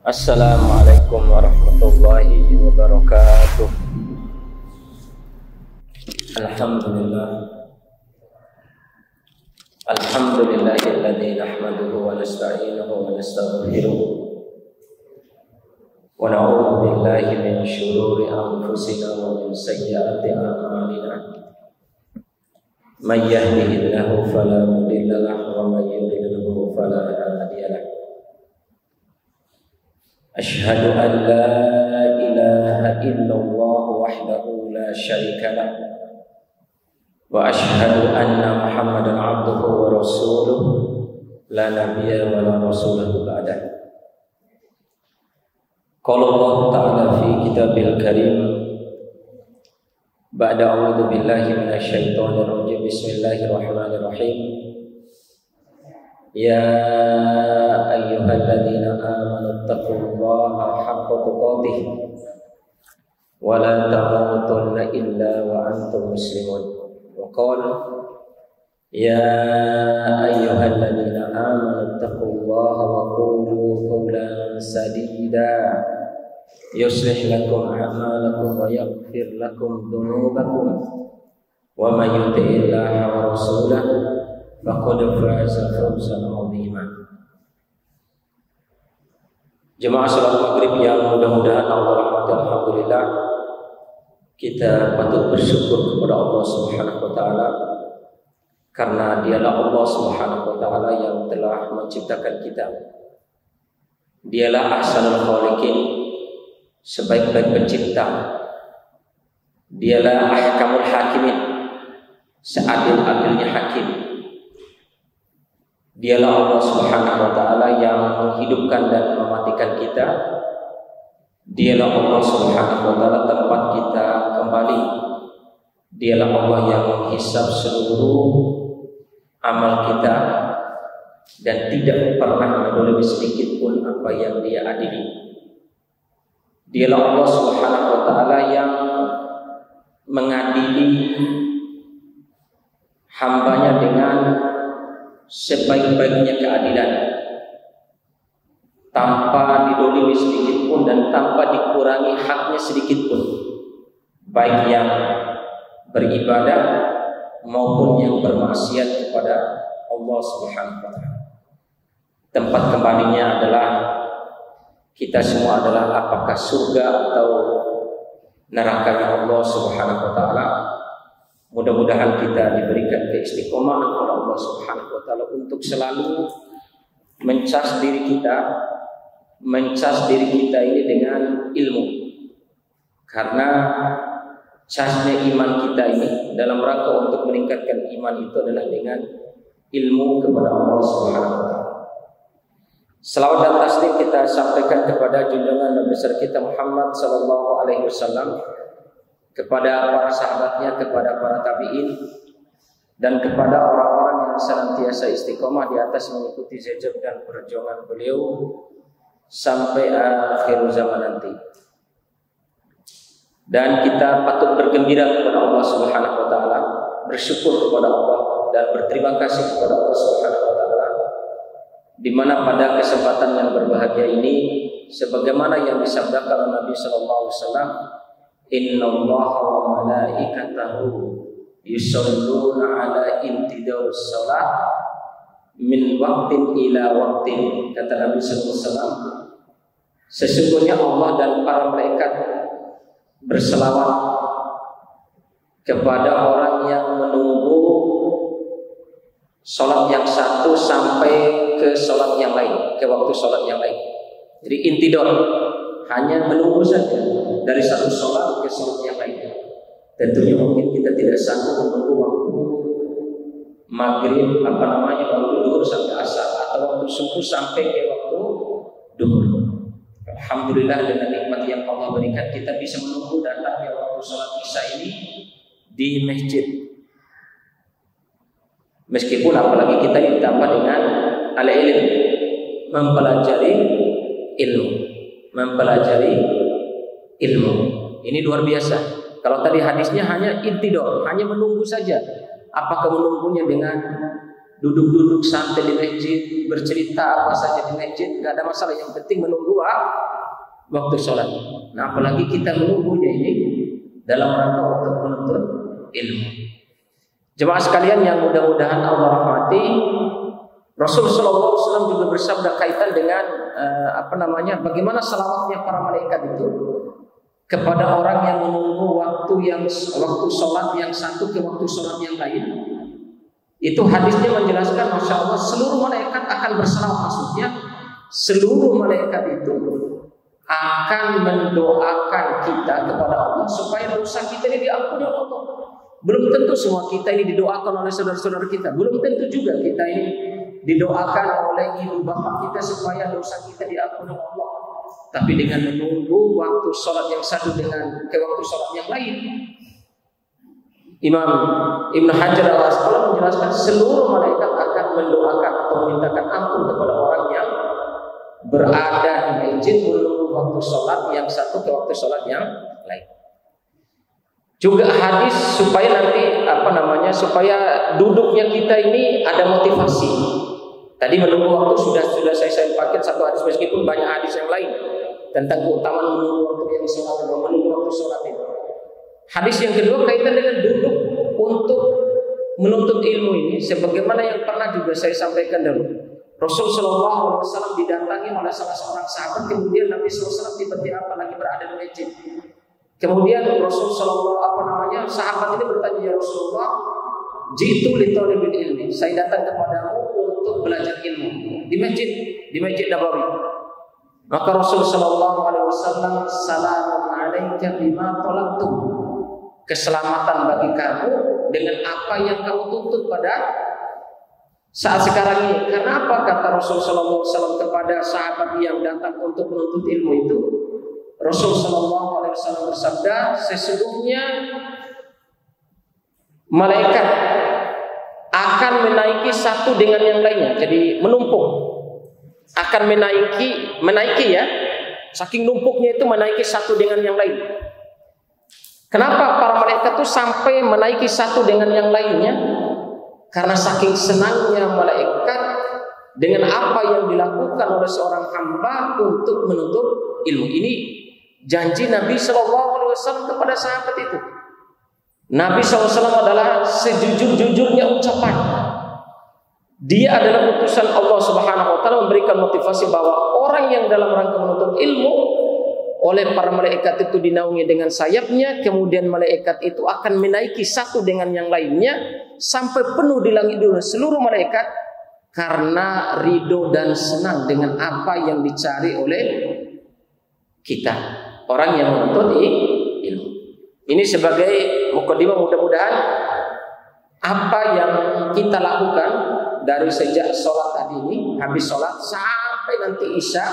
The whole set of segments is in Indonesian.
Assalamualaikum warahmatullahi wabarakatuh. Alhamdulillahilladzi nahmaduhu wa nasta'inuhu wa nastaghfiruh wa na'udzu billahi min shururi anfusina wa min sayyiati a'malina. May yahdihillahu fala mudilla lahu wa may yudlilhu fala hadiya lahu. Asyhadu an la ilaha illallah wahdahu la syarika lah wa asyhadu anna Muhammadan abduhu wa rasuluh la nabiyya wa la rasulah ba'dah. Qala Allah ta'ala fi kitabil karim ba'da a'udzu billahi minasyaitonir rajim. Bismillahirrahmanirrahim. Ya ayyuhalladzina amanu taqullaha haqqa tuqatih wa la tamutunna illa wa antum muslimun. Wa qala ya ayyuhalladzina amanu taqullaha wa qulu qawlan sadida yuslih lakum a'malakum wa yaghfir lakum dhunubakum wa may yuti'illaha wa rasulahu faqad faza fawzan 'azima. Jemaah salat maghrib yang mudah-mudahan Allah rahmati, alhamdulillah kita patut bersyukur kepada Allah Subhanahu wa taala karena dialah Allah Subhanahu wa taala yang telah menciptakan kita. Dialah ahsanul khaliqin, sebaik-baik pencipta. Dialah ahkamul hakimin, seadil-adilnya hakim. Dialah Allah Subhanahu wa taala yang menghidupkan dan mematikan kita. Dialah Allah Subhanahu wa taala tempat kita kembali. Dialah Allah yang menghisab seluruh amal kita dan tidak pernah mendolimi sedikit pun apa yang Dia adili. Dialah Allah Subhanahu wa taala yang mengadili hambanya dengan sebaik-baiknya keadilan, tanpa didolimi sedikit pun dan tanpa dikurangi haknya sedikit pun, baik yang beribadah maupun yang bermaksiat kepada Allah Subhanahu wa taala. Tempat kembalinya adalah kita semua adalah apakah surga atau nerakanya Allah Subhanahu wa taala. Mudah-mudahan kita diberikan keistiqomahan oleh Allah Subhanahu wa taala untuk selalu mencas diri kita ini dengan ilmu. Karena casnya iman kita ini dalam rangka untuk meningkatkan iman itu adalah dengan ilmu kepada Allah Subhanahu wa taala. Selawat dan taslim kita sampaikan kepada junjungan Nabi besar kita Muhammad sallallahu alaihi wasallam, kepada para sahabatnya, kepada para tabi'in, dan kepada orang-orang yang senantiasa istiqomah di atas mengikuti jejak dan perjuangan beliau sampai akhir zaman nanti. Dan kita patut bergembira kepada Allah Subhanahu wa taala, bersyukur kepada Allah dan berterima kasih kepada Allah Subhanahu wa taala di mana pada kesempatan yang berbahagia ini sebagaimana yang disabdakan Nabi sallallahu alaihi wasallam, innallaha wa malaikatahu yusholluna ala intidawus salat min waqtin ila waqtin. Kata Nabi sallallahu alaihi wasallam, sesungguhnya Allah dan para malaikat berselawat kepada orang yang menunggu salat yang satu sampai ke salat yang lain, ke waktu salat yang lain. Jadi intidor, hanya menunggu saja dari satu sholat ke sholat yang lain. Tentunya mungkin kita tidak sanggup menunggu waktu maghrib, waktu duhur sampai asar, atau waktu subuh sampai ke waktu duhur. Alhamdulillah dengan nikmat yang Allah berikan kita bisa menunggu datangnya waktu sholat isya ini di masjid. Meskipun apalagi kita ditambah dengan al-ilm, mempelajari ilmu. Ini luar biasa. Kalau tadi hadisnya hanya intidor, hanya menunggu saja. Apakah menunggunya dengan duduk-duduk santai di masjid, bercerita apa saja di masjid, nggak ada masalah. Yang penting menunggu waktu sholat. Nah, apalagi kita menunggunya ini dalam rangka untuk menuntut ilmu. Jemaah sekalian yang mudah-mudahan Allah rahmati, Rasul Shallallahu Alaihi Wasallam juga bersabda kaitan dengan bagaimana salawatnya para malaikat itu kepada orang yang menunggu waktu sholat yang satu ke waktu sholat yang lain. Itu hadisnya menjelaskan, masya Allah, seluruh malaikat akan bersalawat. Maksudnya seluruh malaikat itu akan mendoakan kita kepada Allah supaya dosa kita ini diampuni oleh Allah. Belum tentu semua kita ini didoakan oleh saudara-saudara kita. Belum tentu juga kita ini didoakan oleh ibu bapak kita supaya dosa kita diampuni oleh Allah. Tapi dengan menunggu waktu sholat yang satu dengan ke waktu sholat yang lain, Imam Ibn Hajar al-Asqalani menjelaskan seluruh malaikat akan mendoakan atau memintakan ampun kepada orang yang berada di masjid menunggu waktu sholat yang satu ke waktu sholat yang lain. Juga hadis supaya nanti supaya duduknya kita ini ada motivasi. Tadi menunggu waktu sudah saya pakai satu hadis, meskipun banyak hadis yang lain tentang keutamaan menunggu waktu yang sholat atau menunggu waktu sholat itu. Hadis yang kedua kaitan dengan duduk untuk menuntut ilmu ini, sebagaimana yang pernah juga saya sampaikan dulu. Rasul Shallallahu Alaihi Wasallam didatangi oleh salah seorang sahabat, kemudian Nabi SAW tiba-tiba lagi berada di masjid. Kemudian Rasul sahabat ini bertanya, ya Rasulullah, jitu li thalibil ilmi, saya datang kepadamu untuk belajar ilmu di masjid Nabawi. Maka Rasul Shallallahu Alaihi Wasallam, salamun alaika bima talabtum, keselamatan bagi kamu dengan apa yang kamu tuntut pada saat sekarang ini. Karena apa? Kata Rasul Shallallahu Alaihi Wasallam kepada sahabat yang datang untuk menuntut ilmu itu, Rasul Shallallahu Alaihi Wasallam bersabda, sesungguhnya malaikat akan menaiki satu dengan yang lainnya. Jadi menumpuk, akan menaiki ya, saking numpuknya itu menaiki satu dengan yang lain. Kenapa para malaikat itu sampai menaiki satu dengan yang lainnya? Karena saking senangnya malaikat dengan apa yang dilakukan oleh seorang hamba untuk menuntut ilmu. Ini janji Nabi Shallallahu Alaihi Wasallam kepada sahabat itu. Nabi SAW adalah sejujur-jujurnya ucapan. Dia adalah utusan Allah Subhanahu Wa Taala, memberikan motivasi bahwa orang yang dalam rangka menuntut ilmu oleh para malaikat itu dinaungi dengan sayapnya, kemudian malaikat itu akan menaiki satu dengan yang lainnya sampai penuh di langit dunia seluruh malaikat, karena ridho dan senang dengan apa yang dicari oleh kita, orang yang menuntut ilmu. Ini sebagai mukadimah, mudah-mudahan apa yang kita lakukan dari sejak sholat tadi ini, habis sholat sampai nanti isya,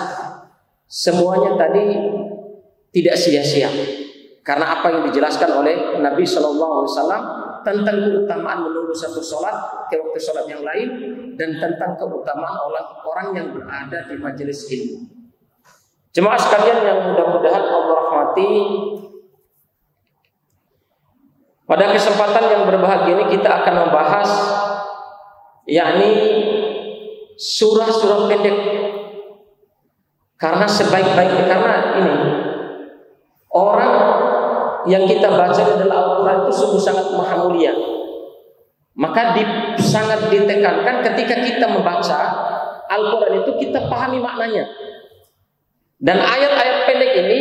semuanya tadi tidak sia-sia. Karena apa yang dijelaskan oleh Nabi Shallallahu Alaihi Wasallam tentang keutamaan menunggu satu sholat ke waktu sholat yang lain, dan tentang keutamaan orang yang berada di majelis ilmu. Jemaah sekalian yang mudah-mudahan Allah rahmati, pada kesempatan yang berbahagia ini kita akan membahas yakni surah-surah pendek. Karena ini orang yang kita baca adalah Al-Quran itu sungguh sangat maha mulia. Maka sangat ditekankan ketika kita membaca Al-Quran itu kita pahami maknanya. Dan ayat-ayat pendek ini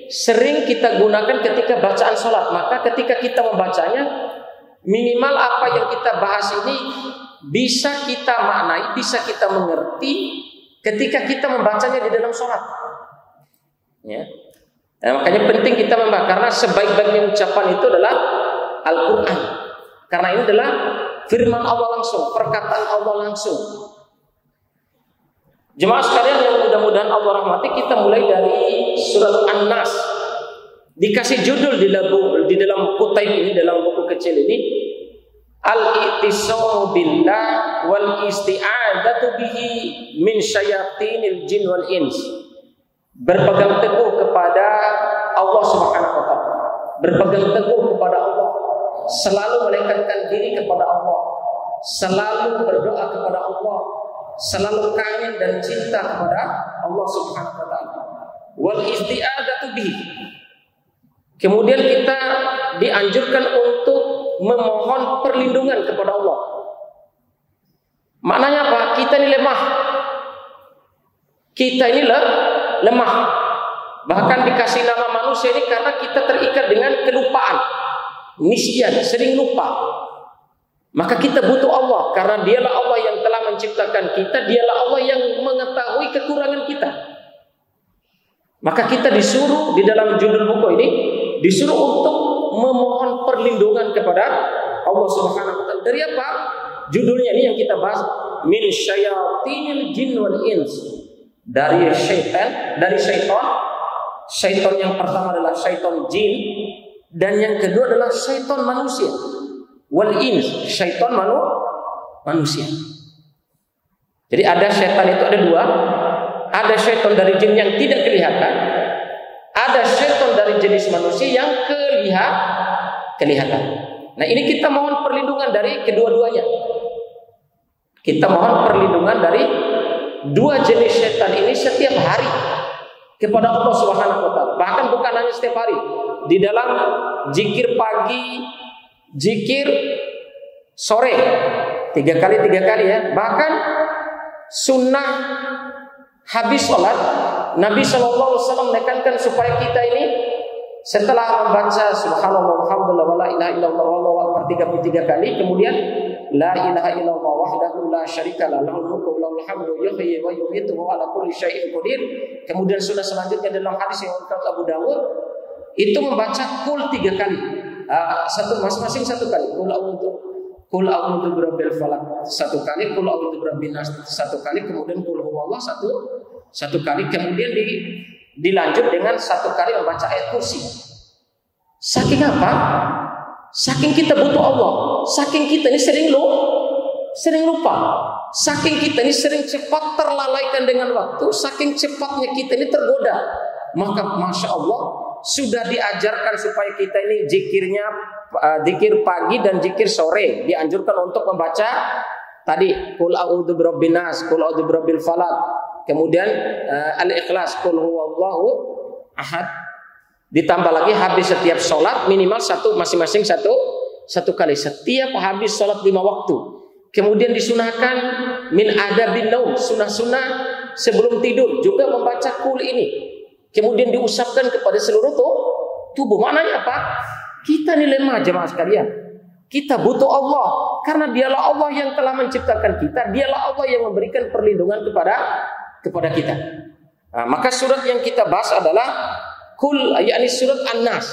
sering kita gunakan ketika bacaan sholat. Maka ketika kita membacanya, minimal apa yang kita bahas ini bisa kita maknai, bisa kita mengerti ketika kita membacanya di dalam sholat. Ya. Nah, makanya penting kita membaca, karena sebaik-baiknya ucapan itu adalah Al-Quran. Karena ini adalah firman Allah langsung, perkataan Allah langsung. Jemaah sekalian yang mudah-mudahan Allah rahmati, kita mulai dari surat An-Nas. Dikasih judul di dalam kutayb ini, dalam buku kecil ini, Al-i'tisamu billah wal isti'adzatu bihi min syayatinil jin wal ins. Berpegang teguh kepada Allah Subhanahu wa taala. Berpegang teguh kepada Allah, selalu mendekatkan diri kepada Allah selalu berdoa kepada Allah, selalu kangen dan cinta kepada Allah Subhanahu wa taala. Wal isti'adzatu bihi. Kemudian kita dianjurkan untuk memohon perlindungan kepada Allah. Maknanya apa? Kita ini lemah. Kita ini lemah. Bahkan dikasih nama manusia ini karena kita terikat dengan kelupaan. Nisyan, sering lupa. Maka kita butuh Allah karena dialah Allah yang telah menciptakan kita, dialah Allah yang mengetahui kekurangan kita. Maka kita disuruh di dalam judul buku ini disuruh untuk memohon perlindungan kepada Allah Subhanahu wa taala. Dari apa? Judulnya ini yang kita bahas, min syayatinil jin wal ins. Dari syaitan, syaitan yang pertama adalah syaitan jin dan yang kedua adalah syaitan manusia. Wal ins, syaitan manusia. Jadi ada syaitan itu ada dua. Ada syaitan dari jin yang tidak kelihatan, ada syaitan dari jenis manusia yang kelihatan. Nah, ini kita mohon perlindungan dari kedua-duanya. Kita mohon perlindungan dari dua jenis syaitan ini setiap hari kepada Allah Subhanahu wa taala. Bahkan bukan hanya setiap hari, di dalam zikir pagi, zikir sore, tiga kali ya. Bahkan sunnah habis sholat, Nabi SAW menekankan supaya kita ini setelah membaca subhanallah walhamdulillah wala ilaha illallah wallahu akbar 33 kali, kemudian la ilaha illallah wahdahu la syarikalah lahul mulku wa lahul hamdu yuhyi wa yumiitu wa ala kulli syai'in qadir. Kemudian sunnah selanjutnya dalam hadis yang diriwayatkan Abu Dawud itu membaca kul 3 kali. Masing-masing 1 kali. Kul a'udzu birabbil falaq 1 kali, kul a'udzu birabbin nas 1 kali, kemudian kul huwallah 1 kali, kemudian dilanjut dengan 1 kali membaca ayat kursi. Saking apa? Saking kita butuh Allah, saking kita ini sering lupa, saking kita ini sering cepat terlalaikan dengan waktu, saking cepatnya kita ini tergoda. Maka masya Allah sudah diajarkan supaya kita ini zikirnya zikir pagi dan zikir sore, dianjurkan untuk membaca tadi qul a'udzu birabbin nas, qul a'udzu birabbil falaq, kemudian al-ikhlas, qul huwallahu ahad, ditambah lagi habis setiap sholat minimal masing-masing satu kali setiap habis sholat 5 waktu. Kemudian disunahkan min adabin naum, sunah-sunah sebelum tidur juga membaca qul ini. Kemudian diusapkan kepada seluruh tubuh. Maknanya apa? Kita ini lemah jemaah sekalian. Kita butuh Allah karena dialah Allah yang telah menciptakan kita, dialah Allah yang memberikan perlindungan kepada kita. Nah, maka surat yang kita bahas adalah Qul, yakni surat An-Nas.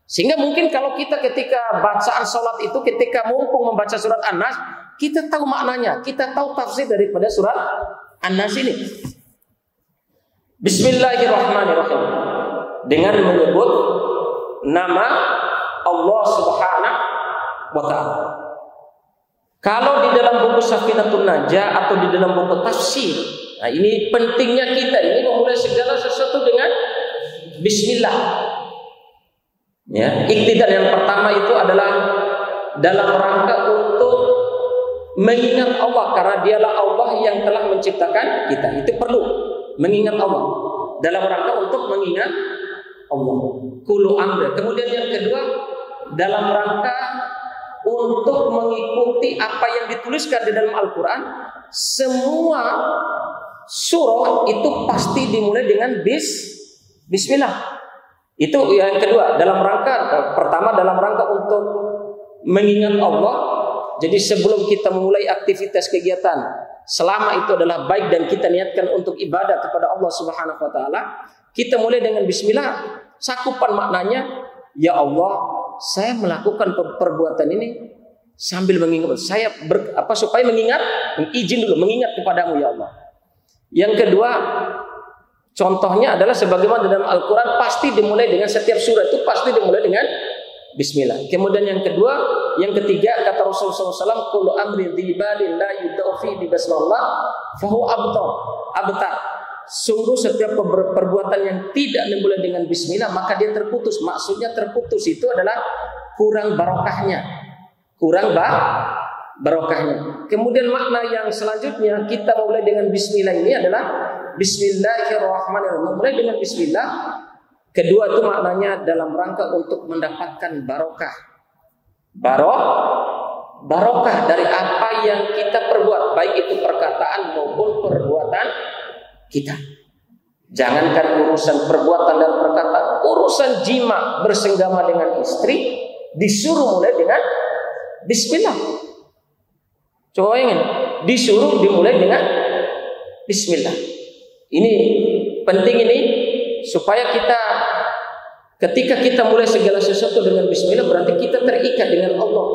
Sehingga mungkin kalau kita ketika bacaan salat itu, ketika mumpung membaca surat An-Nas, kita tahu maknanya, kita tahu tafsir daripada surat An-Nas ini. Bismillahirrahmanirrahim. Dengan menyebut nama Allah Subhanahu wa taala. Kalau di dalam buku Safinatun Najah atau di dalam buku tafsir, nah ini pentingnya kita ini memulai segala sesuatu dengan bismillah. Ya, iktidal yang pertama itu adalah dalam rangka untuk mengingat Allah karena dialah Allah yang telah menciptakan kita. Itu perlu mengingat Allah dalam rangka untuk mengingat Allah. Kulu amda. Kemudian yang kedua dalam rangka untuk mengikuti apa yang dituliskan di dalam Al-Quran. Semua surah itu pasti dimulai dengan bismillah. Itu yang kedua dalam rangka, pertama dalam rangka untuk mengingat Allah. Jadi sebelum kita memulai aktivitas kegiatan, selama itu adalah baik dan kita niatkan untuk ibadah kepada Allah Subhanahu wa taala, kita mulai dengan bismillah. Cakupan maknanya, ya Allah, saya melakukan perbuatan ini sambil mengingat, saya supaya mengingat, izin dulu mengingat kepadamu ya Allah. Yang kedua, contohnya adalah sebagaimana dalam Al-Quran pasti dimulai dengan setiap surah itu pasti dimulai dengan bismillah. Kemudian yang kedua, yang ketiga kata Rasulullah SAW, kullu amri dhibalin la yudaufi di basmallah fahu abtar. Sungguh setiap perbuatan yang tidak dimulai dengan bismillah maka dia terputus. Maksudnya terputus itu adalah kurang barokahnya, kurang barokahnya. Kemudian makna yang selanjutnya kita mulai dengan bismillah ini adalah bismillahirrahmanirrahim. Mulai dengan bismillah. Kedua itu maknanya dalam rangka untuk mendapatkan barokah. Barokah dari apa yang kita perbuat, baik itu perkataan maupun perbuatan kita. Jangankan urusan perbuatan dan perkataan, urusan jima bersenggama dengan istri disuruh mulai dengan bismillah. Coba bayangin, disuruh dimulai dengan bismillah. Ini penting ini supaya kita ketika kita mulai segala sesuatu dengan bismillah berarti kita terikat dengan Allah.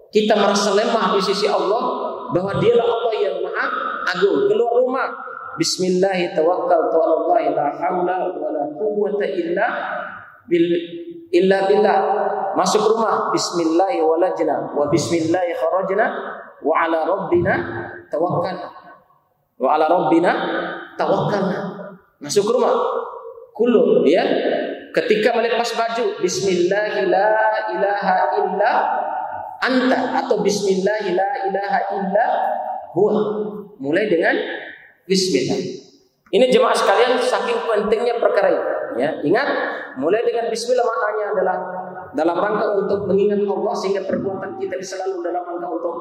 Kita merasa lemah di sisi Allah bahwa Dialah Allah yang Maha Agung. Keluar rumah, bismillah tawakkaltu 'ala Allah la haula wala quwwata illa billah. Masuk rumah, bismillah walajna wa bismillah kharajna wa 'ala rabbina tawakkalna. Wa 'ala rabbina tawakkalna. Masuk rumah. Kullu ya. Ketika melepas baju, bismillah la ilaha illa anta atau bismillah la ilaha illa huwa. Mulai dengan bismillah. Ini jemaah sekalian saking pentingnya perkara ini ya. Ingat, mulai dengan bismillah maknanya adalah dalam rangka untuk mengingat Allah sehingga perbuatan kita selalu dalam rangka untuk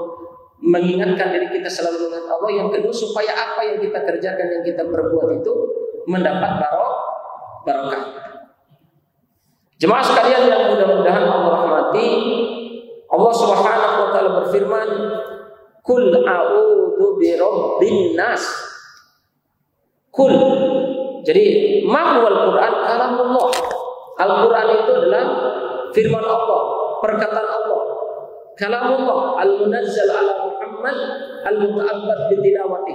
mengingatkan diri kita selalu dengan Allah. Yang kedua supaya apa yang kita kerjakan, yang kita perbuat itu mendapat barokah. Jemaah sekalian yang mudah-mudahan Allah rahmati, Allah Subhanahu wa taala berfirman, "Qul a'udzu birabbin nas." Qul. Jadi, mahwal Quran kalamullah. Al-Quran itu adalah firman Allah, perkataan Allah. Kalamullah al-munazzal ala Muhammad al-muta'abbad bitilawati.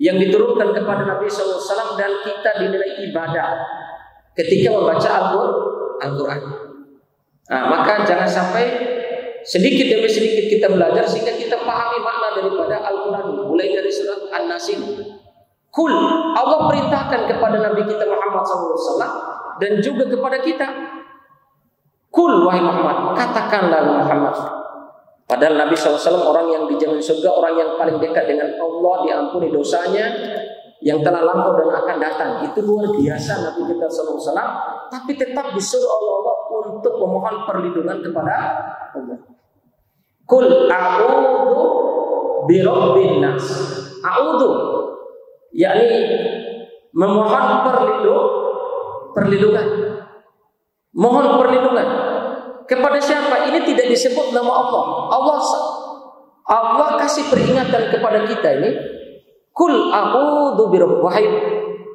Yang diturunkan kepada Nabi SAW dan kita dinilai ibadah ketika membaca Al-Quran. Nah, maka jangan sampai sedikit demi sedikit kita belajar sehingga kita pahami makna daripada Al-Quran. Mulai dari surat An-Nas. Kul, Allah perintahkan kepada Nabi kita Muhammad SAW dan juga kepada kita. Kul, wahai Muhammad, katakanlah Muhammad. Padahal Nabi SAW orang yang dijamin surga, orang yang paling dekat dengan Allah, diampuni dosanya yang telah lampau dan akan datang. Itu luar biasa Nabi kita SAW. Tapi tetap disuruh Allah untuk memohon perlindungan kepada Allah. Kul a'udzu birabbin nas. A'udzu yakni memohon perlindungan. Mohon perlindungan kepada siapa? Ini tidak disebut nama Allah. Allah kasih peringatan kepada kita ini. Kul a'udzu birabbik. Wahai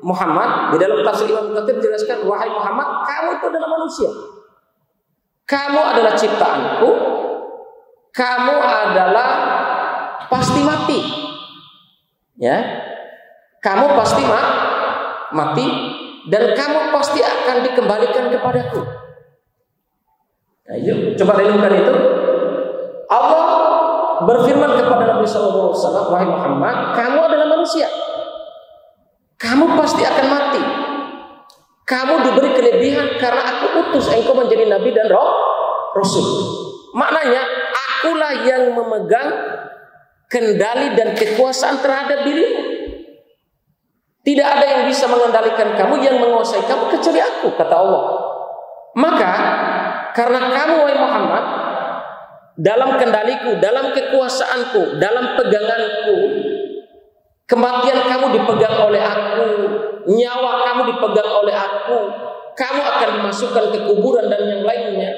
Muhammad, di dalam tafsir Imam Katsir jelaskan, wahai Muhammad, kamu itu adalah manusia. Kamu adalah ciptaanku. Kamu adalah pasti mati. Ya. Kamu pasti mati dan kamu pasti akan dikembalikan kepadaku. Ayo, coba renungkan itu. Allah berfirman kepada Nabi SAW, wahai Muhammad, kamu adalah manusia. Kamu pasti akan mati. Kamu diberi kelebihan karena aku utus engkau menjadi nabi dan rasul. Maknanya, akulah yang memegang kendali dan kekuasaan terhadap dirimu. Tidak ada yang bisa mengendalikan kamu, yang menguasai kamu kecuali aku, kata Allah. Maka karena kamu wahai Muhammad dalam kendaliku, dalam kekuasaanku, dalam peganganku, kematian kamu dipegang oleh aku, nyawa kamu dipegang oleh aku, kamu akan dimasukkan ke kuburan dan yang lainnya.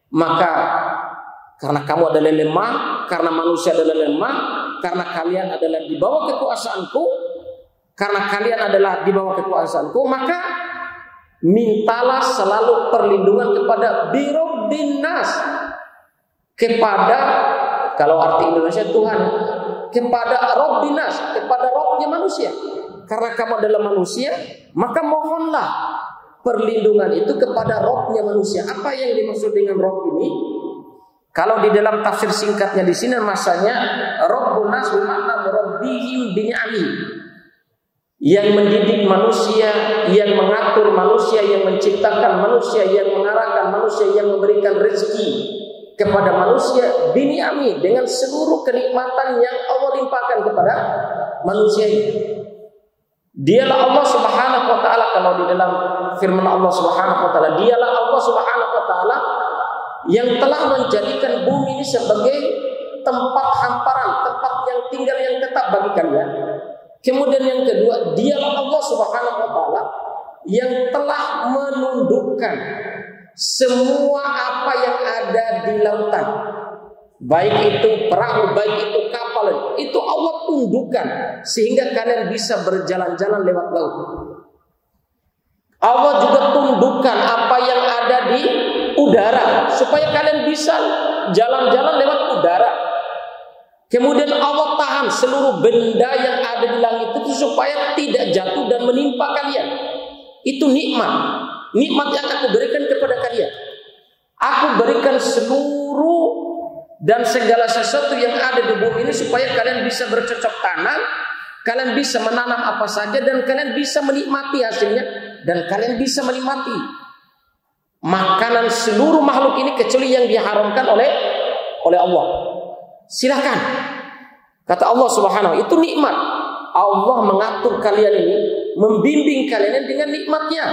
Maka karena kamu adalah lemah, karena manusia adalah lemah, karena kalian adalah di bawah kekuasaanku, karena kalian adalah di bawah kekuasaanku, maka mintalah selalu perlindungan kepada birabbin nas, kepada, kalau arti Indonesia Tuhan, kepada Rabbin nas, kepada Rabbnya manusia. Karena kamu adalah manusia, maka mohonlah perlindungan itu kepada Rabbnya manusia. Apa yang dimaksud dengan Rabb ini? Kalau di dalam tafsir singkatnya di sini masanya Rabbun nas bermakna murabbihim bi'ani, yang mendidik manusia, yang mengatur manusia, yang menciptakan manusia, yang mengarahkan manusia, yang memberikan rezeki. kepada manusia bini'ami, dengan seluruh kenikmatan yang Allah limpahkan kepada manusia ini. Dialah Allah Subhanahu wa taala, kalau di dalam firman Allah Subhanahu wa taala, dialah Allah Subhanahu wa taala yang telah menjadikan bumi ini sebagai tempat hamparan, tempat yang tinggal yang tetap bagi kalian. Kemudian yang kedua, dialah Allah Subhanahu wa taala yang telah menundukkan semua apa yang ada di lautan, baik itu perahu, baik itu kapal, itu Allah tundukkan sehingga kalian bisa berjalan-jalan lewat laut. Allah juga tundukkan apa yang ada di udara supaya kalian bisa jalan-jalan lewat udara. Kemudian Allah tahan seluruh benda yang ada di langit itu supaya tidak jatuh dan menimpa kalian. Itu nikmat yang aku berikan kepada kalian. Aku berikan seluruh dan segala sesuatu yang ada di bumi ini supaya kalian bisa bercocok tanam, kalian bisa menanam apa saja, dan kalian bisa menikmati hasilnya, dan kalian bisa menikmati makanan seluruh makhluk ini kecuali yang diharamkan oleh Allah. Silahkan, kata Allah Subhanahu, itu nikmat. Allah mengatur kalian ini, membimbing kalian dengan nikmatnya,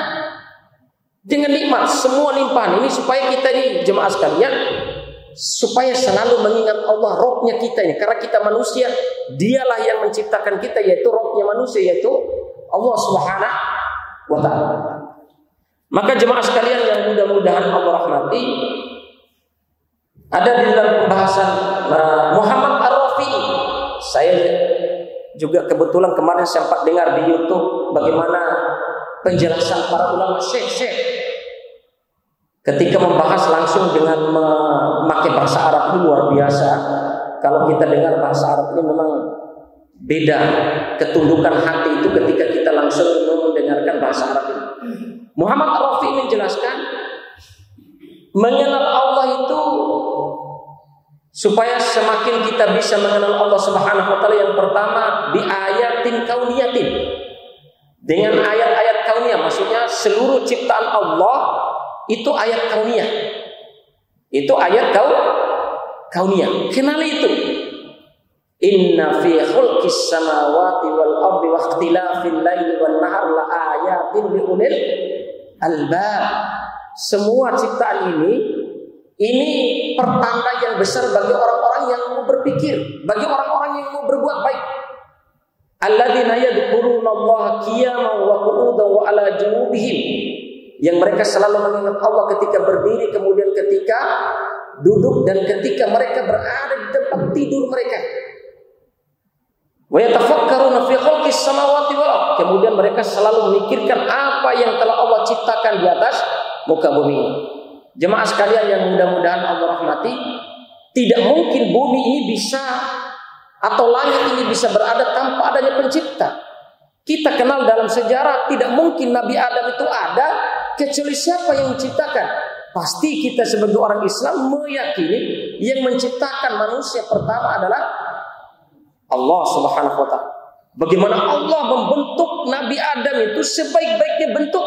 dengan nikmat semua limpahan ini supaya kita ini jemaah sekalian, supaya selalu mengingat Allah, Robnya kita ini, karena kita manusia, dialah yang menciptakan kita, yaitu Robnya manusia, yaitu Allah Subhanahu wa ta'ala. Maka jemaah sekalian yang mudah-mudahan Allah rahmati, ada di dalam pembahasan Muhammad Ar-Rafi'i, saya juga kebetulan kemarin sempat dengar di YouTube bagaimana penjelasan para ulama syekh ketika membahas langsung dengan memakai bahasa Arab ini luar biasa. Kalau kita dengar bahasa Arab ini memang beda ketundukan hati itu ketika kita langsung mendengarkan bahasa Arab ini. Muhammad Ar-Rafi'i menjelaskan mengenal Allah itu supaya semakin kita bisa mengenal Allah Subhanahu wa taala, yang pertama bi ayatin kauniyatin, dengan ayat-ayat kauniyah, maksudnya seluruh ciptaan Allah itu ayat kauniyah. Itu ayat kauniyah. Kenali itu. Inna fi khalqis samawati wal ardi wa ikhtilafil laili wan nahar la ayatin li ulil albab. Semua ciptaan ini pertanda yang besar bagi orang-orang yang mau berpikir, bagi orang-orang yang mau berbuat baik. Alladzina yadhkurunallaha qiyaman wa qu'udan wa 'ala junubihim, yang mereka selalu mengingat Allah ketika berdiri, kemudian ketika duduk, dan ketika mereka berada di tempat tidur mereka. Wa yatafakkaruna fi khalqis samawati wal ardh, kemudian mereka selalu memikirkan apa yang telah Allah ciptakan di atas muka bumi ini. Jemaah sekalian yang mudah-mudahan Allah rahmati, tidak mungkin bumi ini bisa atau langit ini bisa berada tanpa adanya pencipta. Kita kenal dalam sejarah tidak mungkin Nabi Adam itu ada kecuali siapa yang menciptakan. Pasti kita sebagai orang Islam meyakini yang menciptakan manusia pertama adalah Allah Subhanahu wa ta'ala. Bagaimana Allah membentuk Nabi Adam itu sebaik-baiknya bentuk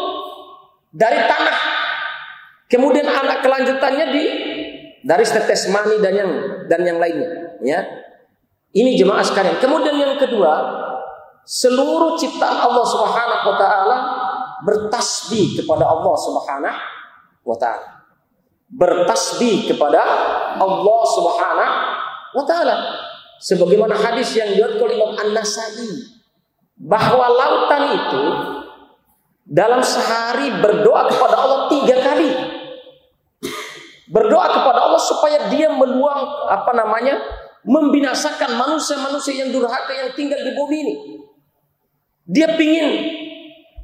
dari tanah. Kemudian anak kelanjutannya dari tetes mani dan yang lainnya, ya. Ini jemaah sekalian. Kemudian yang kedua, seluruh ciptaan Allah Subhanahu wa taala bertasbih kepada Allah Subhanahu wa taala. Bertasbih kepada Allah Subhanahu wa taala. Sebagaimana hadis yang diriwayatkan oleh Imam An-Nasa'i, bahwa lautan itu dalam sehari berdoa kepada Allah 3 kali. Berdoa kepada Allah supaya dia membinasakan manusia-manusia yang durhaka yang tinggal di bumi ini. Dia pingin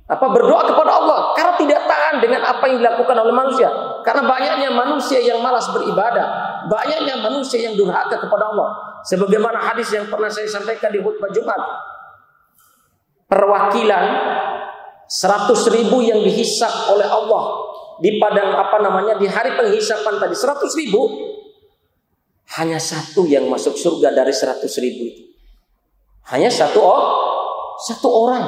berdoa kepada Allah karena tidak tahan dengan apa yang dilakukan oleh manusia. Karena banyaknya manusia yang malas beribadah, banyaknya manusia yang durhaka kepada Allah. Sebagaimana hadis yang pernah saya sampaikan di khutbah Jumat, perwakilan 100.000 yang dihisap oleh Allah di padang di hari penghisapan tadi, 100.000, hanya satu yang masuk surga dari 100.000 itu. Hanya satu orang.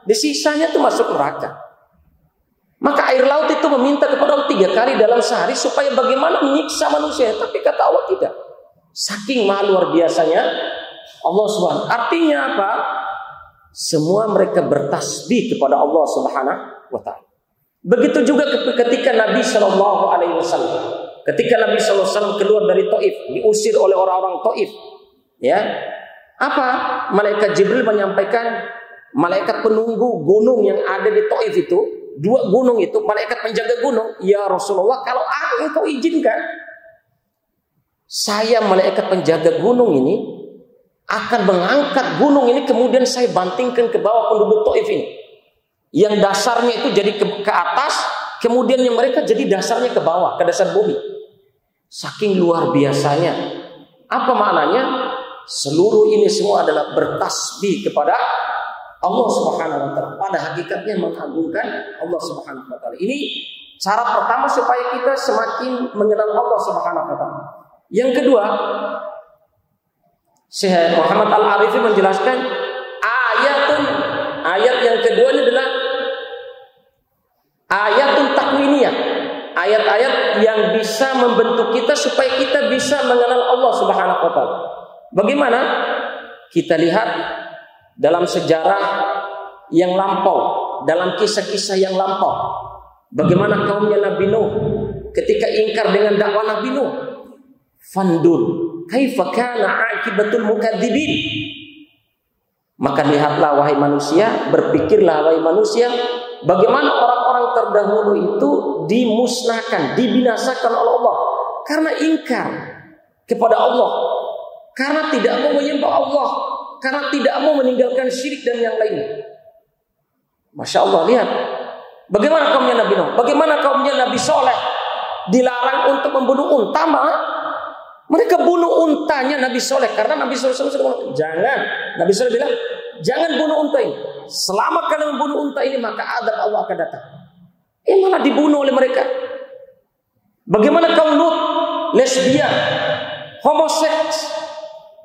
Di sisanya itu masuk neraka. Maka air laut itu itu meminta kepada Allah 3 kali dalam sehari supaya bagaimana menyiksa manusia. Tapi kata Allah tidak. Saking malu luar biasanya Allah Subhanahu. Artinya apa? Semua mereka bertasbih kepada Allah Subhanahu wa taala. Begitu juga ketika Nabi Shallallahu alaihi wasallam. Ketika Nabi Shallallahu alaihi wasallam keluar dari Taif, diusir oleh orang-orang Taif. Ya. Apa? Malaikat Jibril menyampaikan, malaikat penunggu gunung yang ada di Taif itu, 2 gunung itu, malaikat penjaga gunung, ya Rasulullah, kalau engkau izinkan, saya malaikat penjaga gunung ini akan mengangkat gunung ini, kemudian saya bantingkan ke bawah penduduk Taif ini, yang dasarnya itu jadi ke atas, kemudian yang mereka jadi dasarnya ke bawah, ke dasar bumi. Saking luar biasanya. Apa maknanya? Seluruh ini semua adalah bertasbih kepada Allah Subhanahu wa taala. Pada hakikatnya mengagungkan Allah Subhanahu wa taala. Ini cara pertama supaya kita semakin mengenal Allah Subhanahu wa taala. Yang kedua, Syekh Muhammad Al-Arifi menjelaskan ayat yang kedua ini adalah ayatun takwiniyah. Ayat-ayat yang bisa membentuk kita supaya kita bisa mengenal Allah Subhanahu wa taala. Bagaimana? Kita lihat dalam sejarah yang lampau, dalam kisah-kisah yang lampau. Bagaimana kaumnya Nabi Nuh ketika ingkar dengan dakwah Nabi Nuh. Fandur kaifa kana akibatul mukadzibin. Maka lihatlah wahai manusia, berpikirlah wahai manusia, bagaimana orang-orang terdahulu itu dimusnahkan, dibinasakan oleh Allah karena ingkar kepada Allah, karena tidak mau menyembah Allah, karena tidak mau meninggalkan syirik dan yang lainnya. Masya Allah, lihat bagaimana kaumnya Nabi Nuh, bagaimana kaumnya Nabi Soleh dilarang untuk membunuh unta, mereka bunuh untanya Nabi Soleh karena Nabi Soleh bilang jangan. Nabi Soleh bilang jangan bunuh unta ini. Selama kalian membunuh unta ini maka azab Allah akan datang. Malah dibunuh oleh mereka. Bagaimana kaum Lut, lesbian, homoseks,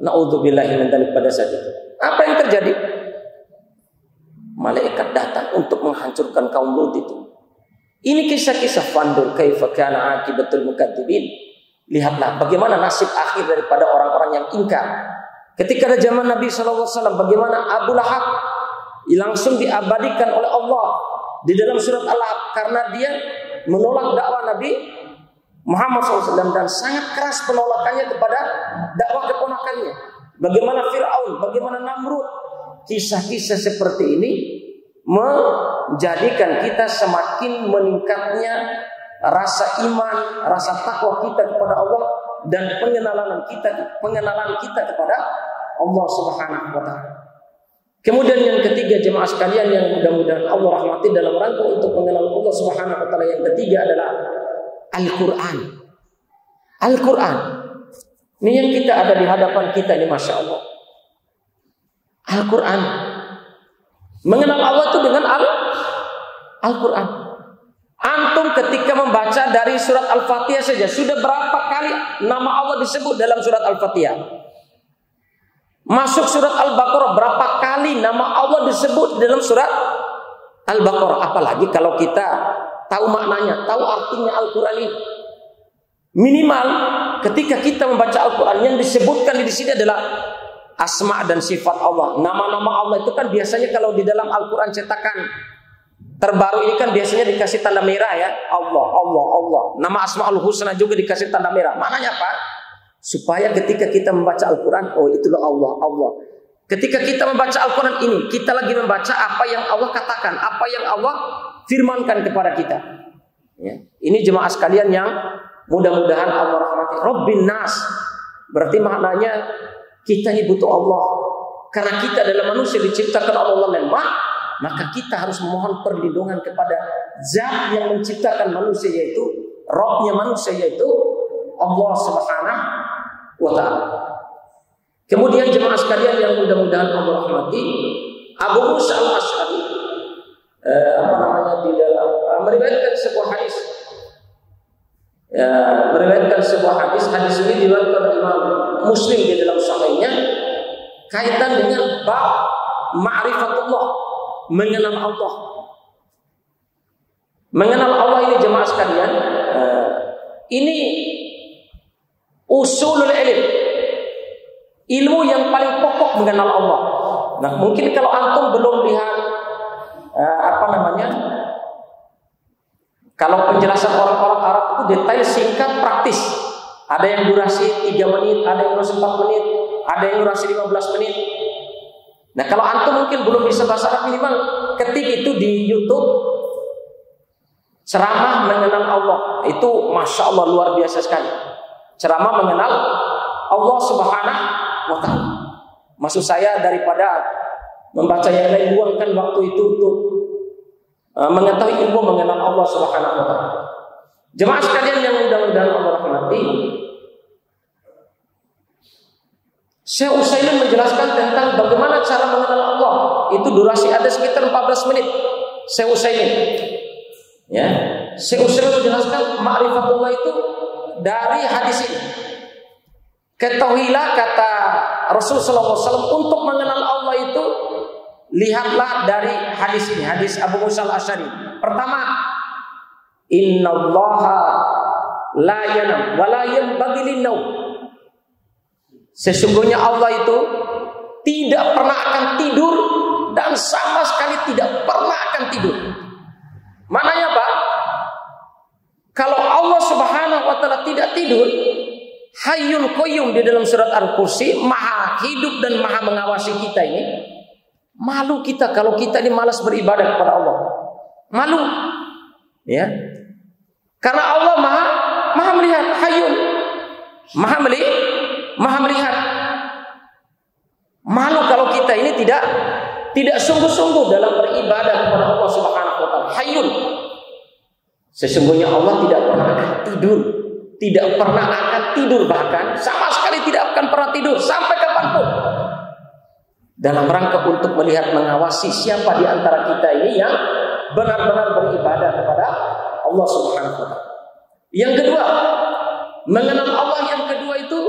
naudzubillahi min dzalik pada saat itu. Apa yang terjadi? Malaikat datang untuk menghancurkan kaum Lut itu. Ini kisah-kisah fandur kaifa kana akibatul mukadzibin. Lihatlah bagaimana nasib akhir daripada orang-orang yang ingkar. Ketika ada zaman Nabi SAW, bagaimana Abu Lahab langsung diabadikan oleh Allah di dalam surat Al-Lahab karena dia menolak dakwah Nabi Muhammad SAW dan sangat keras penolakannya kepada dakwah keponakannya. Bagaimana Fir'aun, bagaimana Namrud. Kisah-kisah seperti ini menjadikan kita semakin meningkatnya rasa iman, rasa takwa kita kepada Allah dan pengenalan kita kepada Allah Subhanahu wa taala. Kemudian yang ketiga jemaah sekalian yang mudah-mudahan Allah rahmati dalam rangka untuk mengenal Allah Subhanahu wa taala, yang ketiga adalah Al-Qur'an. Al-Qur'an. Ini yang kita ada di hadapan kita ini, Masya Allah. Al-Quran. Mengenal Allah itu dengan Al-Quran. Antum ketika membaca dari surat Al-Fatihah saja, sudah berapa kali nama Allah disebut dalam surat Al-Fatihah? Masuk surat Al-Baqarah, berapa kali nama Allah disebut dalam surat Al-Baqarah? Apalagi kalau kita tahu maknanya, tahu artinya Al-Quran ini. Minimal ketika kita membaca Al-Quran, yang disebutkan di sini adalah asma dan sifat Allah. Nama-nama Allah itu kan biasanya kalau di dalam Al-Quran cetakan terbaru ini kan biasanya dikasih tanda merah ya. Allah, Allah, Allah. Nama Asmaul Husna juga dikasih tanda merah. Maknanya apa? Supaya ketika kita membaca Al-Quran, oh itulah Allah, Allah. Ketika kita membaca Al-Quran ini, kita lagi membaca apa yang Allah katakan, apa yang Allah firmankan kepada kita. Ya. Ini jemaah sekalian yang mudah-mudahan Allah rahmati. Rabbin Nas. Berarti maknanya kita ini butuh Allah. Karena kita adalah manusia diciptakan Allah lemah, maka kita harus memohon perlindungan kepada Zat yang menciptakan manusia, yaitu Rabbnya manusia, yaitu Allah Subhanahu wa ta'ala. Kemudian jemaah sekalian yang mudah-mudahan Allah rahmati, Abu Musa al-Asy'ari di dalam meriwayatkan sebuah hadis. Meriwayatkan sebuah hadis ini diriwayatkan Imam Muslim di dalam sahihnya, kaitan dengan bab ma'rifatullah, mengenal Allah. Mengenal Allah ini jemaah jemaah sekalian, ini usulul ilm, ilmu yang paling pokok mengenal Allah. Nah, mungkin kalau antum belum lihat kalau penjelasan orang-orang Arab itu detail, singkat, praktis. Ada yang durasi 3 menit, ada yang durasi 4 menit, ada yang durasi 15 menit. Nah, kalau antum mungkin belum bisa bahasa Arab, minimal ketik itu di YouTube, ceramah mengenal Allah. Itu Masya Allah luar biasa sekali. Ceramah mengenal Allah Subhanahu wa ta'ala. Maksud saya, daripada membaca yang lain, buangkan waktu itu untuk mengetahui ilmu mengenal Allah Subhanahu wa ta'ala. Jemaah sekalian yang mudah-mudahan Allah rahmati, Syekh Utsaimin menjelaskan tentang bagaimana cara mengenal Allah. Itu durasi ada sekitar 14 menit. Syekh Utsaimin, ya, Syekh Utsaimin menjelaskan ma'rifatullah itu dari hadis ini. Ketahuilah, kata Rasulullah SAW, untuk mengenal Allah itu lihatlah dari hadis ini, hadis Abu Musa al-Asy'ari. Pertama, innallaha la yanam wa la yanbaghi lin-naum. Sesungguhnya Allah itu tidak pernah akan tidur dan sama sekali tidak pernah akan tidur. Maknanya Pak, kalau Allah Subhanahu wa ta'ala tidak tidur, Hayyul Qayyum di dalam surat Al-Kursi, maha hidup dan maha mengawasi kita ini, malu kita kalau kita ini malas beribadah kepada Allah. Malu, ya. Karena Allah maha melihat, Hayyun, maha melihat. Malu kalau kita ini tidak sungguh-sungguh dalam beribadah kepada Allah Subhanahu wa ta'ala. Hayyun. Sesungguhnya Allah tidak pernah akan tidur, tidak pernah akan tidur, bahkan sama sekali tidak akan pernah tidur sampai kapanpun. Dalam rangka untuk melihat, mengawasi siapa di antara kita ini yang benar-benar beribadah kepada Allah Subhanahu wa ta'ala. Yang kedua, mengenal Allah yang kedua itu,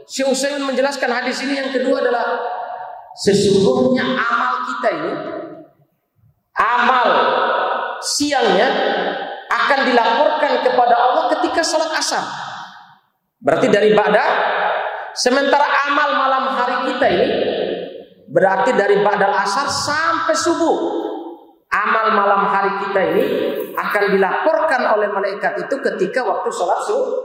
Syekh Utsaimin menjelaskan hadis ini, yang kedua adalah sesungguhnya amal kita ini, amal siangnya akan dilaporkan kepada Allah ketika salat asar. Berarti dari ba'da. Sementara amal malam hari kita ini berarti dari ba'dal asar sampai subuh. Amal malam hari kita ini akan dilaporkan oleh malaikat itu ketika waktu sholat subuh.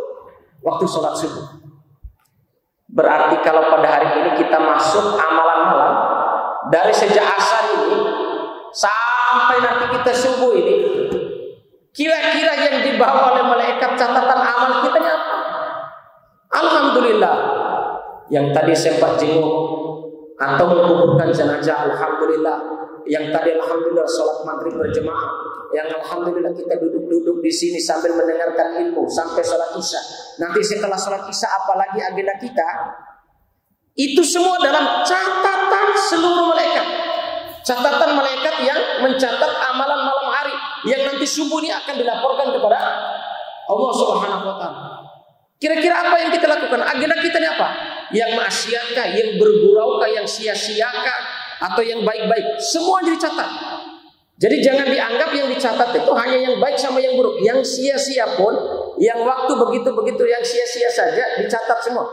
Berarti kalau pada hari ini kita masuk amalan malam, dari sejak asar ini sampai nanti kita subuh ini, kira-kira yang dibawa oleh malaikat catatan amal kita apa? Alhamdulillah, yang tadi sempat jenguk atau menguburkan jenazah, alhamdulillah. Yang tadi alhamdulillah sholat maghrib berjemaah, yang alhamdulillah kita duduk-duduk di sini sambil mendengarkan ilmu sampai sholat isya. Nanti setelah sholat isya apalagi agenda kita? Itu semua dalam catatan seluruh malaikat. Catatan malaikat yang mencatat amalan malam hari yang nanti subuh ini akan dilaporkan kepada Allah Subhanahu wa ta'ala. Kira-kira apa yang kita lakukan? Agenda kita ini apa? Yang maksiatkah, yang berguraukah, yang sia-siakah, atau yang baik-baik? Semua dicatat. Jadi jangan dianggap yang dicatat itu hanya yang baik sama yang buruk. Yang sia-sia pun, yang waktu begitu-begitu, yang sia-sia saja dicatat semua.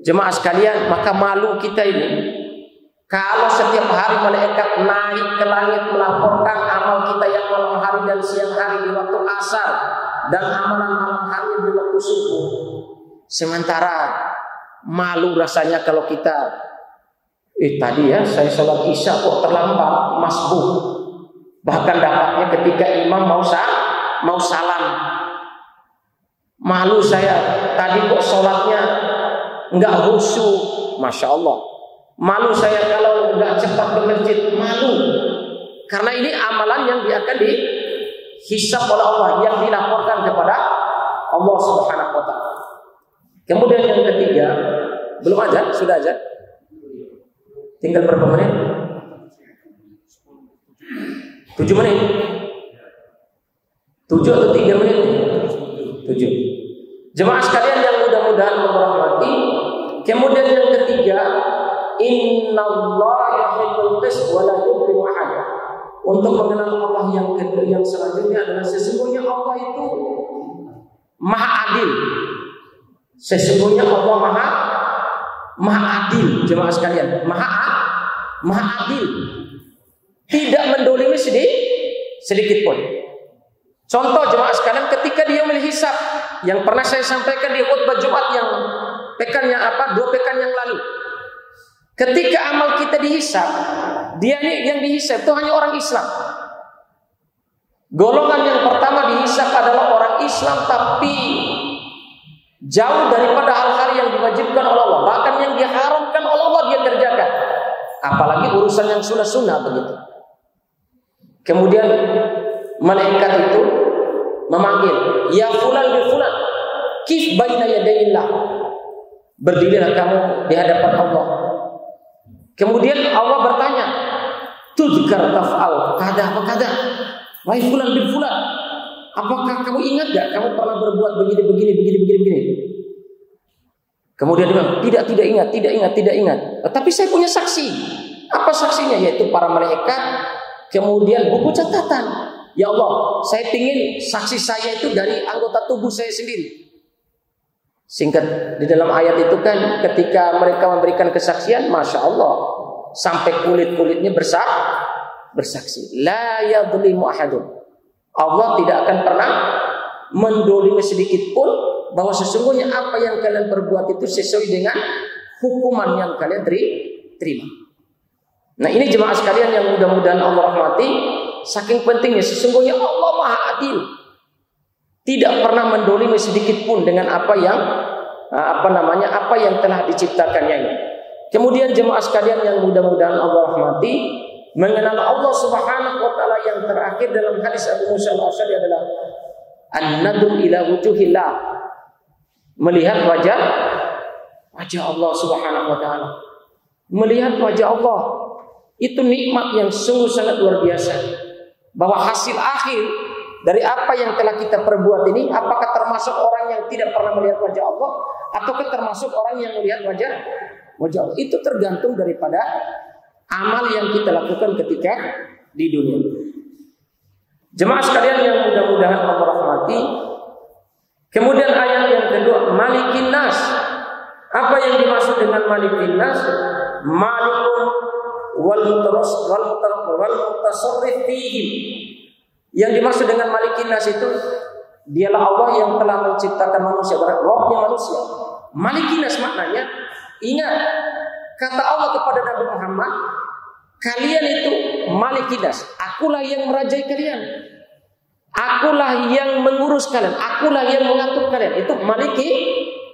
Jemaah sekalian, maka malu kita ini kalau setiap hari malaikat naik ke langit melaporkan amal kita yang malam hari dan siang hari di waktu asar, dan amalan malam hari di waktu subuh. Sementara malu rasanya kalau kita, tadi ya saya sholat isya kok terlambat, masbuh. Bahkan dapatnya ketika imam mau salam. Malu saya, tadi kok sholatnya enggak khusyuk, Masya Allah. Malu saya kalau enggak cepat ke masjid, malu. Karena ini amalan yang akan dihisab oleh Allah, yang dilaporkan kepada Allah Subhanahu wa ta'ala. Kemudian yang ketiga, belum aja, sudah aja. Tinggal berapa menit? 7 menit? 7 atau 3 menit? 7. Jemaah sekalian yang mudah-mudahan merahmati. Kemudian yang ketiga, innallaha yuhibbul qist wa la yuhibbu ahad. untuk mengenal Allah yang selanjutnya adalah sesungguhnya Allah itu Maha Adil. Sesungguhnya Allah Maha Adil, jemaah sekalian. Maha Adil. Tidak mendolimi sedikit pun. Contoh jemaah sekalian, ketika dia menghisab, yang pernah saya sampaikan di khutbah Jumat yang dua pekan yang lalu. Ketika amal kita dihisab, dia yang dihisab itu hanya orang Islam. Golongan yang pertama dihisab adalah orang Islam, tapi jauh daripada hal-hal yang diwajibkan oleh Allah, bahkan yang diharamkan oleh Allah dia kerjakan. Apalagi urusan yang sunnah-sunnah begitu. Kemudian malaikat itu memanggil, ya fulan bi fulan, kif baina yadayillah. Berdirilah kamu di hadapan Allah. Kemudian Allah bertanya, tuzkar taf'al kada apa kada. Wahai fulan bin fulan, apakah kamu ingat gak kamu pernah berbuat begini? Kemudian dia bilang, tidak ingat. Tapi saya punya saksi. Apa saksinya? Yaitu para malaikat. Kemudian buku catatan. Ya Allah, saya ingin saksi saya itu dari anggota tubuh saya sendiri. Singkat, di dalam ayat itu kan ketika mereka memberikan kesaksian, Masya Allah, sampai kulit-kulitnya bersaksi. La yadhlimu ahadun. Allah tidak akan pernah mendolimi sedikit pun, bahwa sesungguhnya apa yang kalian perbuat itu sesuai dengan hukuman yang kalian terima. Nah ini jemaah sekalian yang mudah-mudahan Allah rahmati, saking pentingnya sesungguhnya Allah Maha Adil, tidak pernah mendolimi sedikit pun dengan apa yang telah diciptakannya ini. Kemudian jemaah sekalian yang mudah-mudahan Allah rahmati, mengenal Allah Subhanahu wa taala yang terakhir dalam hadis Abu Musa al-Asy'ari adalah an-nadru ila wujuhillah, melihat wajah Allah Subhanahu wa taala. Melihat wajah Allah itu nikmat yang sungguh sangat luar biasa. Bahwa hasil akhir dari apa yang telah kita perbuat ini, apakah termasuk orang yang tidak pernah melihat wajah Allah, ataukah termasuk orang yang melihat wajah Allah? Itu tergantung daripada amal yang kita lakukan ketika di dunia. Jemaah sekalian yang mudah-mudahan Allah rahmati. Kemudian ayat yang kedua, Malikin Nas. Apa yang dimaksud dengan Malikin Nas? Malikun wal mutasarrif fihim. Yang dimaksud dengan Malikin Nas itu dialah Allah yang telah menciptakan manusia, Rabbnya manusia. Malikin Nas maknanya, ingat kata Allah kepada Nabi Muhammad, kalian itu Malikin Nas, akulah yang merajai kalian, akulah yang mengurus kalian, akulah yang mengatur kalian. Itu Malikin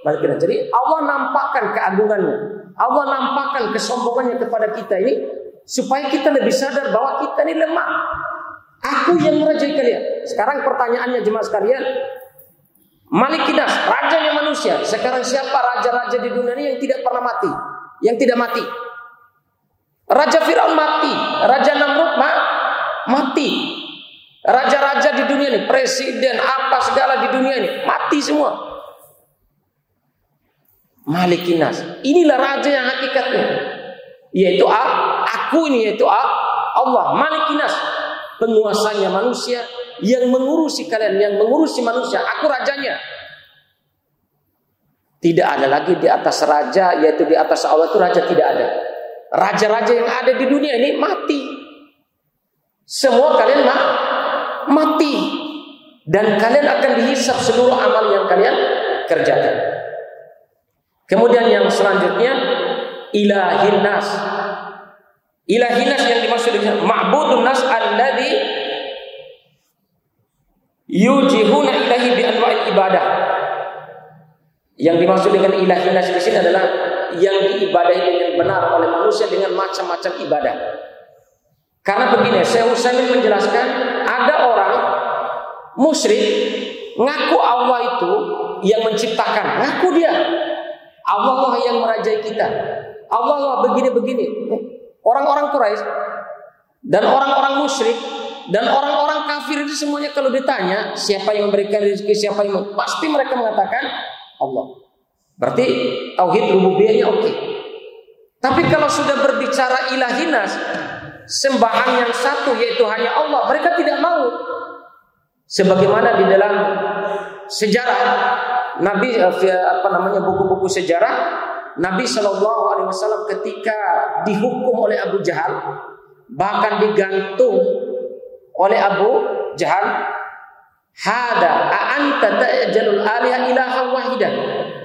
Nas. Jadi Allah nampakkan keagungannya, Allah nampakkan kesombongannya kepada kita ini, supaya kita lebih sadar bahwa kita ini lemah. Aku yang merajai kalian. Sekarang pertanyaannya jemaah sekalian, Malikin Nas, rajanya manusia. Sekarang siapa raja-raja di dunia ini yang tidak pernah mati, yang tidak mati? Raja Firaun mati, Raja Namrud mati, raja-raja di dunia ini, presiden apa segala di dunia ini mati semua. Malikin Nas, inilah raja yang hakikatnya, yaitu aku ini, yaitu Allah. Malikin Nas, penguasanya manusia, yang mengurusi kalian, yang mengurusi manusia. Aku rajanya. Tidak ada lagi di atas raja, yaitu di atas Allah itu raja, tidak ada. Raja-raja yang ada di dunia ini mati. Semua kalian mati. Dan kalian akan dihisab seluruh amal yang kalian kerjakan. Kemudian yang selanjutnya, Ilahin Nas. Ilahin Nas yang dimaksud dengan Ma'budun Nas alladzi yujihuna ilahi bi anwa'il ibadah. Yang dimaksud dengan Ilahin Nas di sini adalah yang diibadahi dengan benar oleh manusia dengan macam-macam ibadah. Karena begini, Syekh Utsaimin menjelaskan, ada orang musyrik ngaku Allah itu yang menciptakan, ngaku dia Allah lah yang merajai kita, Allah lah begini-begini. Orang-orang Quraisy dan orang-orang musyrik dan orang-orang kafir itu semuanya kalau ditanya siapa yang memberikan rezeki, siapa yang pasti mereka mengatakan Allah. Berarti tauhid rububiyahnya oke. Tapi kalau sudah berbicara Ilahin Nas, sembahan yang satu yaitu hanya Allah. Mereka tidak mau. Sebagaimana di dalam sejarah Nabi, buku-buku sejarah, Nabi SAW ketika dihukum oleh Abu Jahal, bahkan digantung oleh Abu Jahal, hada a'anta ta'jalul alihah ilaha wahidah.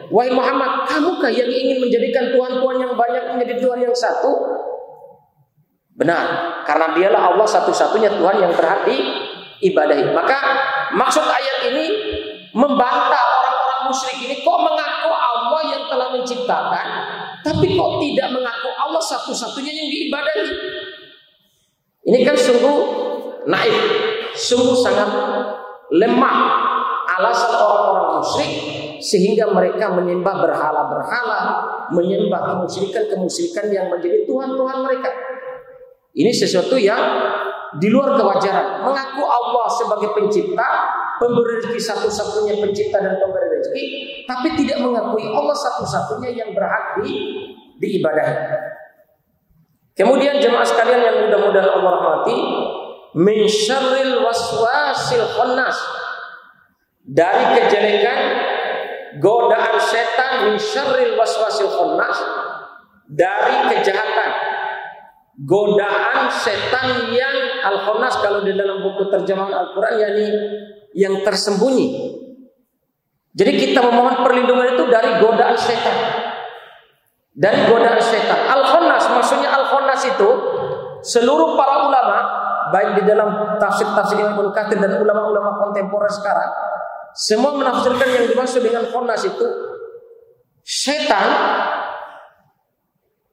Wahai Muhammad, kamukah yang ingin menjadikan Tuhan-Tuhan yang banyak menjadi Tuhan yang satu? Benar, karena dialah Allah satu-satunya Tuhan yang berhak diibadahi. Maka maksud ayat ini membantah orang-orang musyrik ini, kok mengaku Allah yang telah menciptakan, tapi kok tidak mengaku Allah satu-satunya yang diibadahi. Ini kan sungguh naif, sungguh sangat lemah alasan orang-orang musyrik, sehingga mereka menyembah berhala-berhala, menyembah kemusyrikan-kemusyrikan yang menjadi Tuhan-Tuhan mereka. Ini sesuatu yang di luar kewajaran. Mengaku Allah sebagai pencipta, pemberi rezeki satu-satunya pencipta dan pemberi rezeki, tapi tidak mengakui Allah satu-satunya yang berhak diibadahi. Kemudian jemaah sekalian yang mudah-mudahan Allah rahmati, min syarril waswasil khannas, dari kejelekan godaan setan, min syarril waswasil khannas, dari kejahatan godaan setan yang al-khannas, kalau di dalam buku terjemahan Al-Quran yakni yang tersembunyi. Jadi kita memohon perlindungan itu dari godaan setan, dari godaan setan. Al-khannas maksudnya, al-khannas itu seluruh para ulama, baik di dalam tafsir-tafsir Ibnu Katsir dan ulama-ulama kontemporer sekarang, semua menafsirkan yang dimaksud dengan khannas itu setan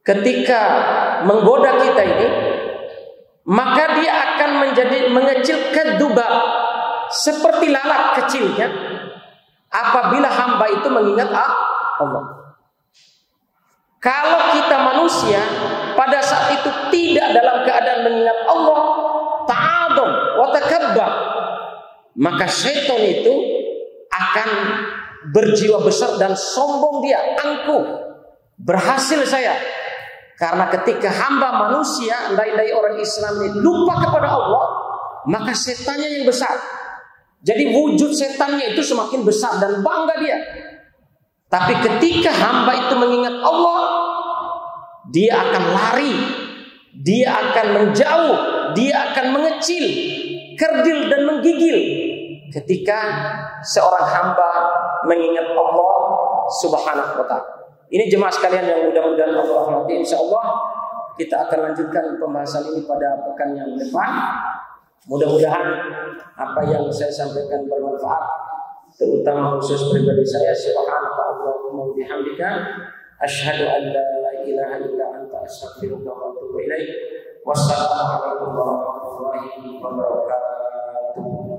ketika menggoda kita ini, maka dia akan mengecilkan dubab seperti lalat kecilnya apabila hamba itu mengingat Allah. Kalau kita manusia pada saat itu tidak dalam keadaan mengingat Allah, ta'adum wa takabbar, maka setan itu akan berjiwa besar dan sombong, dia angkuh, berhasil saya. Karena ketika hamba manusia, andai orang Islam ini lupa kepada Allah, maka setannya yang besar. Jadi wujud setannya itu semakin besar dan bangga dia. Tapi ketika hamba itu mengingat Allah, dia akan lari, dia akan menjauh, dia akan mengecil, kerdil dan menggigil ketika seorang hamba mengingat Allah Subhanahu wa ta'ala. Ini jemaah sekalian yang mudah-mudahan Allah rahmati. Insyaallah kita akan lanjutkan pembahasan ini pada pekan yang depan. Mudah-mudahan apa yang saya sampaikan bermanfaat, terutama khusus pribadi saya. Subhanakallahumma wa bihamdika, asyhadu an la ilaha illa anta, astaghfiruka wa atubu ilaik. Wassalamualaikum warahmatullahi wabarakatuh.